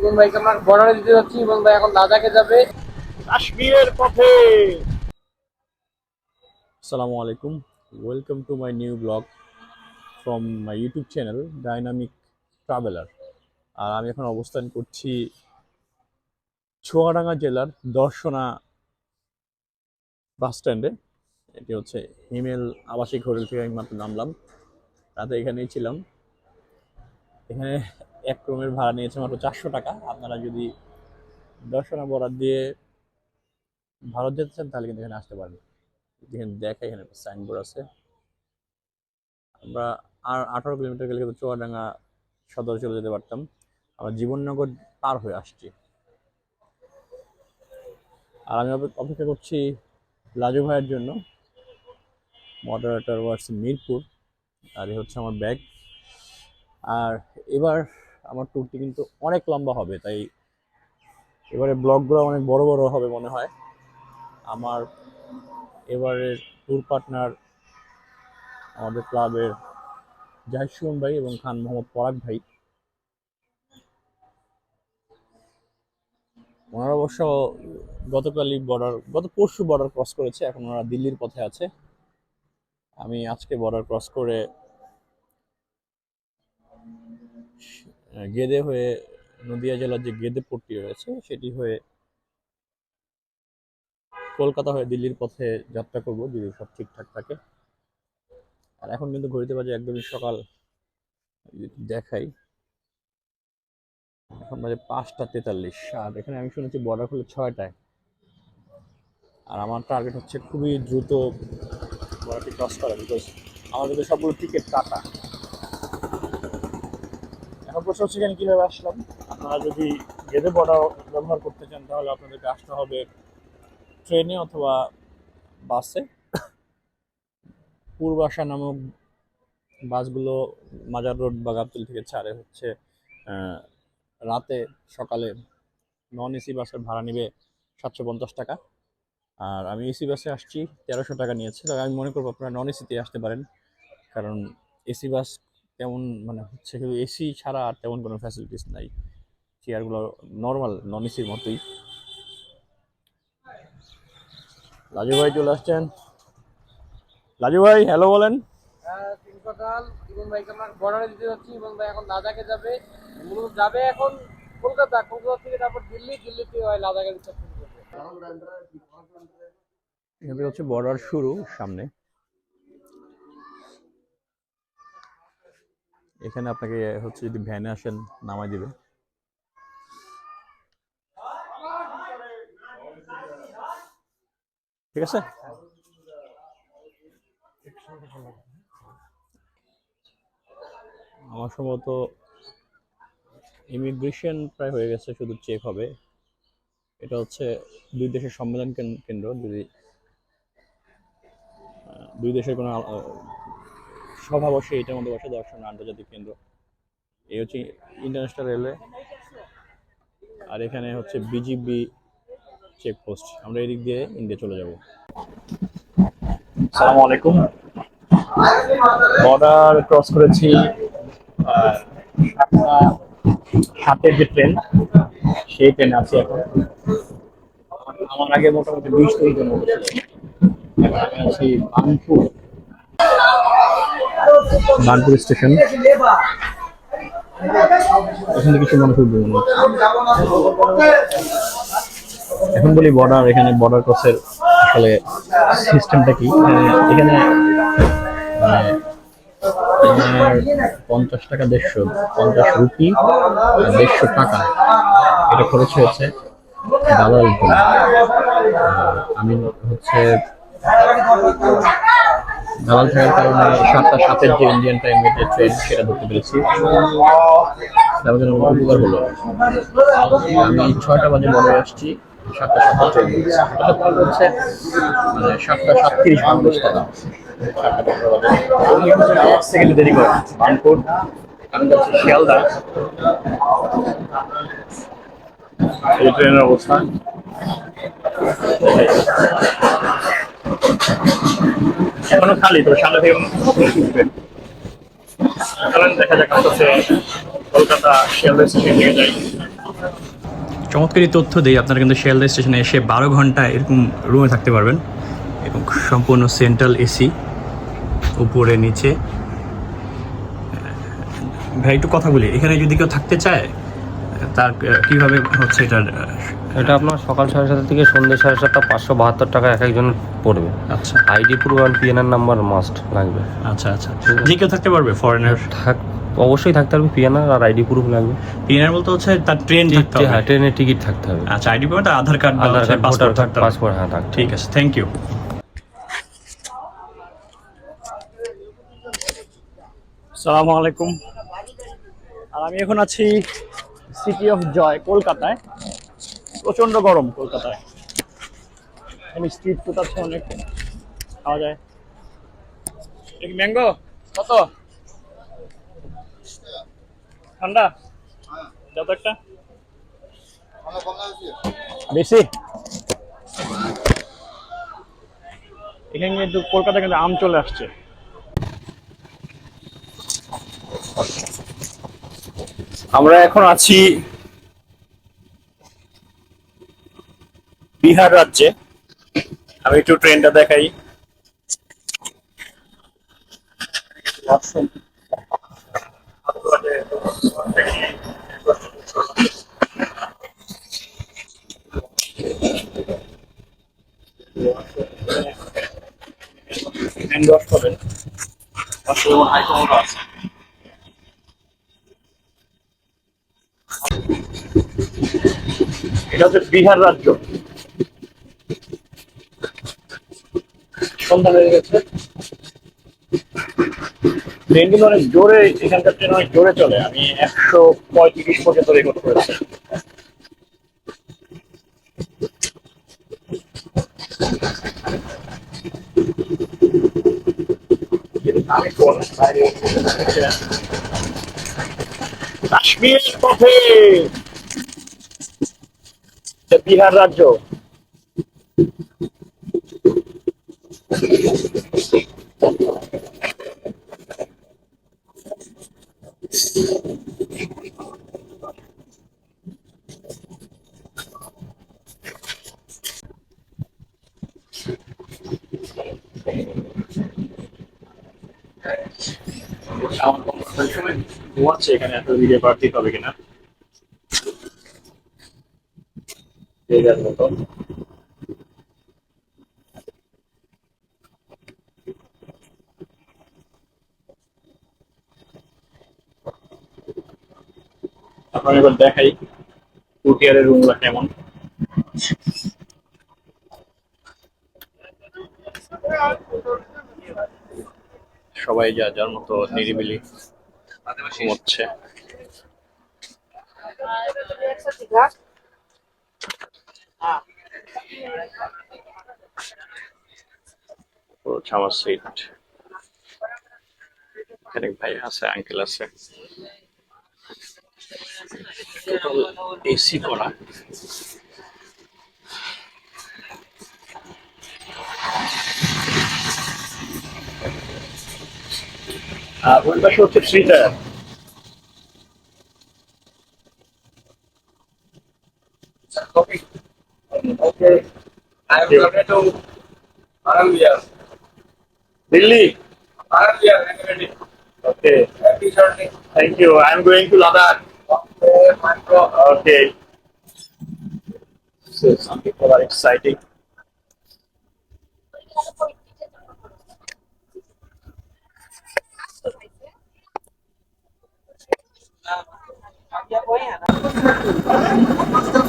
এবং ভাইকে আমরা বর্ডারে দিতে যাচ্ছি এবং ভাই এখন লাদাখে যাবে কাশ্মীরের পথে। Assalamu alaikum. Welcome to my new blog from my YouTube channel Dynamic Traveler. আর আমি এখন অবস্থান করছি চুয়াডাঙ্গা জেলার দর্শনা বাস স্ট্যান্ডে। এটি হচ্ছে হিমেল আবাসিক হোটেল থেকে আমি মাত্র নামলাম, রাতে এখানেই ছিলাম। এখানে এক রুমের ভাড়া নিয়েছে মাত্র 400 টাকা। আপনারা যদি দর্শনা বর্ডার দিয়ে ভারত যেতে চান তাহলে কিন্তু এখানে আসতে পারেন। এখানে দেখা, এখানে একটা সাইনবোর্ড আছে। আমরা আর 18 কিলোমিটার গেলে কিন্তু চুয়াডাঙ্গা সদরে চলে যেতে পারতাম। আমরা জীবননগর পার হয়ে আসছি। আর আমি অপেক্ষা করছি লাজু ভাইয়ের জন্য। মডারেটর ওয়ার্স মিরপুর। আর এই হচ্ছে আমার ব্যাগ। আর এবার আমার ট্যুরটি কিন্তু অনেক লম্বা হবে, তাই এবারে ব্লগগুলো অনেক বড় বড় হবে মনে হয়। আমার এবারের ট্যুর পার্টনার আমাদের ক্লাবের জাহিদ সুমন ভাই এবং খান মোহাম্মদ পরাগ ভাই। ওনারা অবশ্য গত পরশু বর্ডার ক্রস করেছে, এখন ওনারা দিল্লির পথে আছে। আমি আজকে বর্ডার ক্রস করে গেদে হয়ে, নদিয়া জেলার যে গেদে পোর্টটি রয়েছে সেটি হয়ে কলকাতা হয়ে দিল্লির পথে যাত্রা করব, যদি সব ঠিকঠাক থাকে। আর এখন কিন্তু ঘড়িতে বাজে একদমই সকাল, দেখাই এখন বাজে 5টা 43। আর এখানে আমি শুনেছি বর্ডার খুলে 6টায়। আর আমার টার্গেট হচ্ছে খুবই দ্রুত বর্ডারটি ক্রস করা, বিকজ আমাদের তো সবগুলো টিকিট কাটা। এখন প্রশ্ন হচ্ছে এখানে কীভাবে আসলাম। আপনারা যদি গেদে বর্ডার ব্যবহার করতে চান তাহলে আপনাদেরকে আসতে হবে ট্রেনে অথবা বাসে। পূর্বাশা নামক বাসগুলো মাজার রোড বা গাবতলী থেকে ছাড়ে হচ্ছে রাতে। সকালে নন এসি বাসের ভাড়া নেবে 750 টাকা। আর আমি এসি বাসে আসছি, 1300 টাকা নিয়েছে। তবে আমি মনে করবো আপনারা নন এসিতে আসতে পারেন, কারণ এসি বাস তেমন মানে হচ্ছে শুধু এসি ছাড়া আর তেমন কোনো ফ্যাসিলিটিস নাই। চেয়ারগুলো নর্মাল নন এসির মতোই। লাজু ভাই চলে আসছেন। লাজু ভাই হ্যালো বলেন। সকাল এবং ভাইকে আমরা বর্ডারে দিতে যাচ্ছি এবং ভাই এখন লাদাখে যাবে। মূলত যাবে এখন কলকাতা, কলকাতা থেকে তারপর দিল্লি, দিল্লি থেকে ভাই লাদাখের দিকে শুরু করবে। এখান থেকে হচ্ছে বর্ডার শুরু সামনে। এখানে আপনাকে হচ্ছে যদি ভ্যানে আসেন নামাই দিবে। ঠিক আছে। আমার সম্ভবত ইমিগ্রেশন প্রায় হয়ে গেছে, শুধু চেক হবে। এটা হচ্ছে দুই দেশের সম্মেলন কেন্দ্র। যদি দুই দেশের কোনো সভা বসে এটার মধ্যে বসে, দর্শন আন্তর্জাতিক কেন্দ্র। এই হচ্ছে ইন্টারন্যাশনাল রেলওয়ে। আর এখানে হচ্ছে বিজিবি চেকপোস্ট। আমরা এদিক দিয়ে ইন্ডিয়া চলে যাব। আসসালামু আলাইকুম। বর্ডার ক্রস করেছি। 7টার যে ট্রেন, সেই ট্রেনে আছি এখন। আমার আগে মোটামুটি 20 জন ছিল। এখন আমি আছি বার্নপুর স্টেশন। এখানে কিছু মানুষ উঠবে মনে হচ্ছে। এখন বলি বর্ডার, এখানে বর্ডার ক্রসের আসলে সিস্টেমটা কি। এখানে মানে আমার 50 টাকা, 50 রুপি 150 টাকা এটা খরচ হয়েছে দালাল জন্য। আমি হচ্ছে দালাল থাকার কারণে 7টা 7-এর যে ইন্ডিয়ান টাইমের যে ট্রেন সেটা ধরতে পেরেছি। আমার জন্য উপকার হলো। আমি 6টা বাজে বর্ডারে আসছি, 7টা 7 ট্রেন হচ্ছে মানে 7টা 37 বাংলাদেশ টাকা। 7টা 15 দেরি করে বার্নপুর। আমি যাচ্ছি শিয়ালদা। এই ট্রেনের অবস্থা এখনো খালি, তো সামনে থেকে চলেন দেখা যাক আসতেছে কলকাতা শিয়ালদা স্টেশন থেকে যাই। চমৎকারী তথ্য দিই, আপনারা কিন্তু শিয়ালদা স্টেশনে এসে 12 ঘন্টা এরকম রুমে থাকতে পারবেন এবং সম্পূর্ণ সেন্ট্রাল এসি, উপরে নিচে। ভাই একটু কথা বলি, এখানে যদি কেউ থাকতে চায় তার কিভাবে হচ্ছে এটার? এটা আপনার সকাল 7:30 থেকে সন্ধ্যে 7:30, 572 টাকা এক একজনের পড়বে। আচ্ছা আইডি প্রুফ আর পিএনআর নাম্বার মাস্ট লাগবে। আচ্ছা আচ্ছা, যে কেউ থাকতে পারবে ফরেনার? অবশ্যই থাকতে হবে, পিএনআর আর আইডি প্রুফ লাগবে। পিএনআর বলতে হচ্ছে তার ট্রেন থাকতে হবে? হ্যাঁ, ট্রেনের টিকিট থাকতে হবে। আচ্ছা, আইডি প্রুফ, তার আধার কার্ড, আধার কার্ড, ভোটার পাসপোর্ট কার্ড, থাকতে হবে। পাসপোর্ট, হ্যাঁ থাকবে। ঠিক আছে, থ্যাংক ইউ। আসসালামু আলাইকুম। আর আমি এখন আছি সিটি অফ জয়, কলকাতায়। প্রচন্ড গরম কলকাতায়। আমি স্ট্রিট ফুড আছে অনেক, খাওয়া যায়। ম্যাঙ্গো কত? ঠান্ডা যত একটা বেশি। এখানে কিন্তু কলকাতায় কিন্তু আম চলে আসছে। আমরা এখন আছি বিহার রাজ্যে। আমি একটু ট্রেনটা দেখাই। এটা হচ্ছে বিহার রাজ্য। সন্ধ্যা হয়ে গেছে, ট্রেন কিন্তু অনেক জোরে, এখানকার ট্রেন অনেক জোরে চলে। আমি 135 পর্যন্ত রেকর্ড করেছি। কাশ্মীর পথে বিহার রাজ্য। ঘুমাচ্ছে এখানে, এত ভিডিও বাড়তি হবে কিনা মতো। আপনার এবার দেখাই কুটিয়ারের রুমগুলো কেমন। সবাই যা যার মতো নিরিবিলি ঘুমোচ্ছে। আমার সিট, অনেক ভাই আছে, আঙ্কেল আছে। এসি করা। আর ওই পাশে হচ্ছে three tyre. Okay. I am coming to Arambia. Delhi. Arambia, ready. Okay. Happy journey. Thank you. I am going to Ladakh. Okay, my bro. Okay. So some people are excited.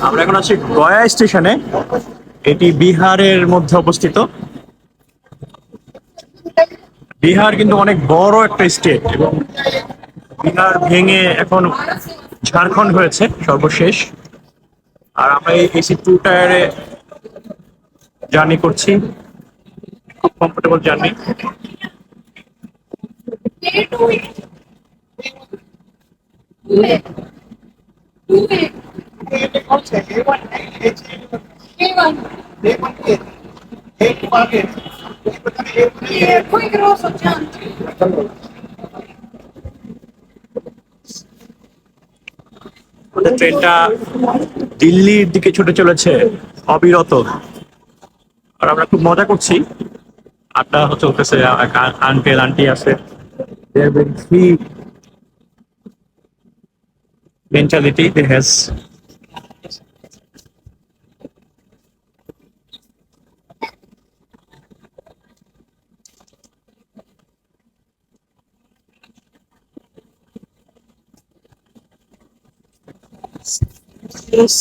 আমরা এখন আছি গয়া স্টেশনে। এটি বিহারের মধ্যে অবস্থিত। বিহার কিন্তু অনেক বড় একটা স্টেট এবং বিহার ভেঙে এখন ঝাড়খণ্ড হয়েছে সর্বশেষ। আর আমরা এই এসি 2 টায়ারে জার্নি করছি, খুব comfortable journey. Poi grosso gianto. Train ট্রেনটা দিল্লির দিকে ছুটে চলেছে অবিরত। আর আমরা খুব মজা করছি, আড্ডা চলতেছে, আঙ্কেল আন্টি আছে, ফ্রি মেন্টালিটি দে হ্যাজ।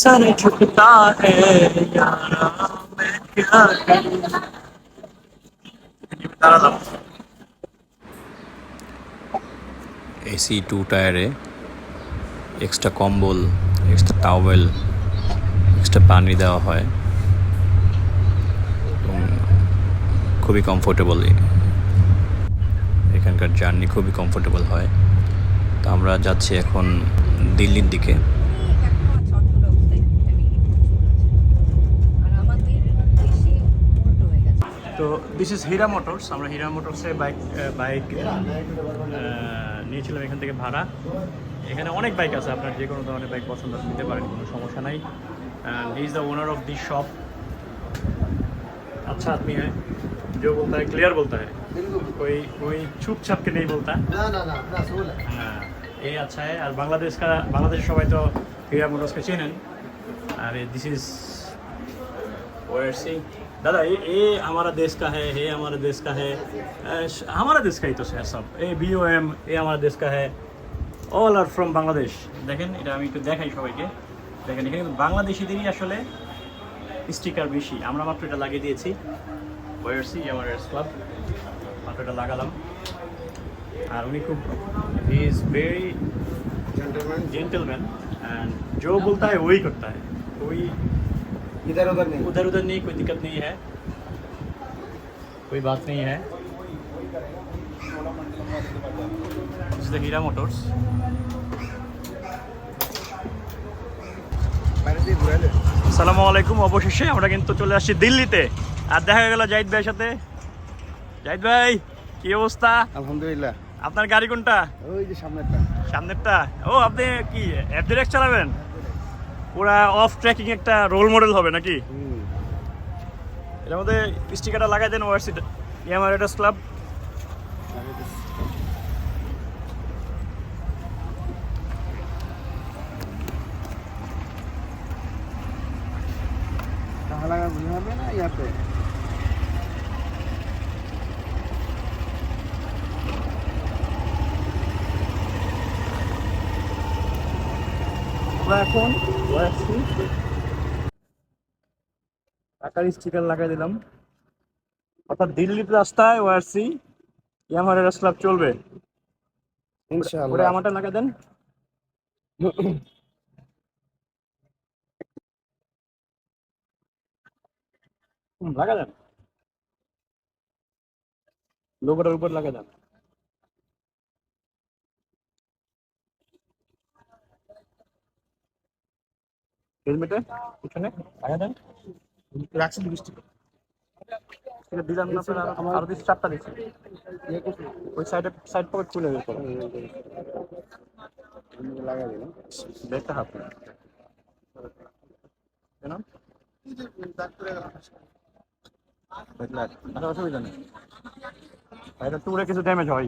सर झुकता है यारा मैं क्या करूं। এসি 2 টায়ারে এক্সট্রা কম্বল, এক্সট্রা টাওয়েল, এক্সট্রা পানি দেওয়া হয় এবং খুবই কমফোর্টেবল। এখানকার জার্নি খুবই কমফোর্টেবল হয়। তো আমরা যাচ্ছি এখন দিল্লির দিকে। তো দিস ইজ হীরা মোটরস। আমরা হীরা মোটরসে বাইক নিয়েছিলাম এখান থেকে ভাড়া। এখানে অনেক বাইক আছে, আপনার যে কোনো ধরনের বাইক পছন্দ নিতে পারেন, কোনো সমস্যা নাই। He is the owner of this shop. अच्छा आदमी है, जो बोलता है क्लियर बोलता है, कोई छुप छाप के नहीं बोलता। हाँ, ये अच्छा है। और बांग्लादेश সবাই তো হীরা মোটরসকে চেনেন। আর दिस इज ओएससी। दादा ये हमारा देश का है, ये हमारा देश का है, हमारा देश का ही तो है सब। ये BOM ये हमारा देश का है। All are from Bangladesh. দেখেন এটা আমি একটু দেখাই সবাইকে। দেখেন এখানে কিন্তু বাংলাদেশিদেরই আসলে স্টিকার বেশি। আমরা মাত্র এটা লাগিয়ে দিয়েছি, ওয়ারসি আমার ক্লাব, মাত্র এটা লাগালাম। আর উনি খুব he is very gentleman and जो बोलता है वही करता है, कोई इधर उधर नहीं, कोई दिक्कत नहीं है, कोई बात नहीं है। This is the Hira Motors. আসসালামু আলাইকুম। অবশেষে আমরা কিন্তু চলে আসছি দিল্লিতে। আর দেখা গেল জাহিদ ভাইয়ের সাথে। জাহিদ ভাই কি অবস্থা? আলহামদুলিল্লাহ। আপনার গাড়ি কোনটা? ওই যে সামনেরটা। ও আপনি কি অ্যাপ চালাবেন? পুরা অফ ট্র্যাকিং একটা রোল মডেল হবে নাকি? এটার মধ্যে স্টিকারটা লাগাই দেন, ওয়ারসি ইয়ামাহা রাইডার্স ক্লাব। হবে না ইয়াতে এখন টাকার স্টিকার লাগাই দিলাম। অর্থাৎ দিল্লির রাস্তায় ওয়ারসি ইয়ামাহা রাইডার্স ক্লাব চলবে ইনশাআল্লাহ। আমারটা লাগা দেন। লাগা দেন, লোগোটার উপর লাগা দেন। হেলমেটে পিছনে লাগা দেন। রাখছি লিপস্টিক দিলাম না, আমার আরো 4টা দিচ্ছি। ওই সাইড পকেট খুলে গেছে, লাগাই দিলাম। ব্যাগটা হাত কেন অসুবিধা নেই, এটা টুরে কিছু ড্যামেজ হয়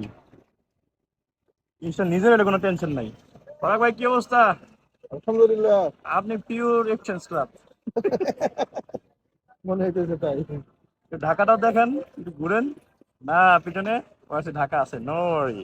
জিনিসটা নিজের, এটা কোনো টেনশন নাই। পরাগ ভাই কি অবস্থা? আলহামদুলিল্লাহ। আপনি পিওর এক্সচেঞ্জ ক্লাব মনে হইতেছে তাই। ঢাকাটাও দেখেন, একটু ঘুরেন না, পিছনে ঢাকা আছে, নো ওয়ারি।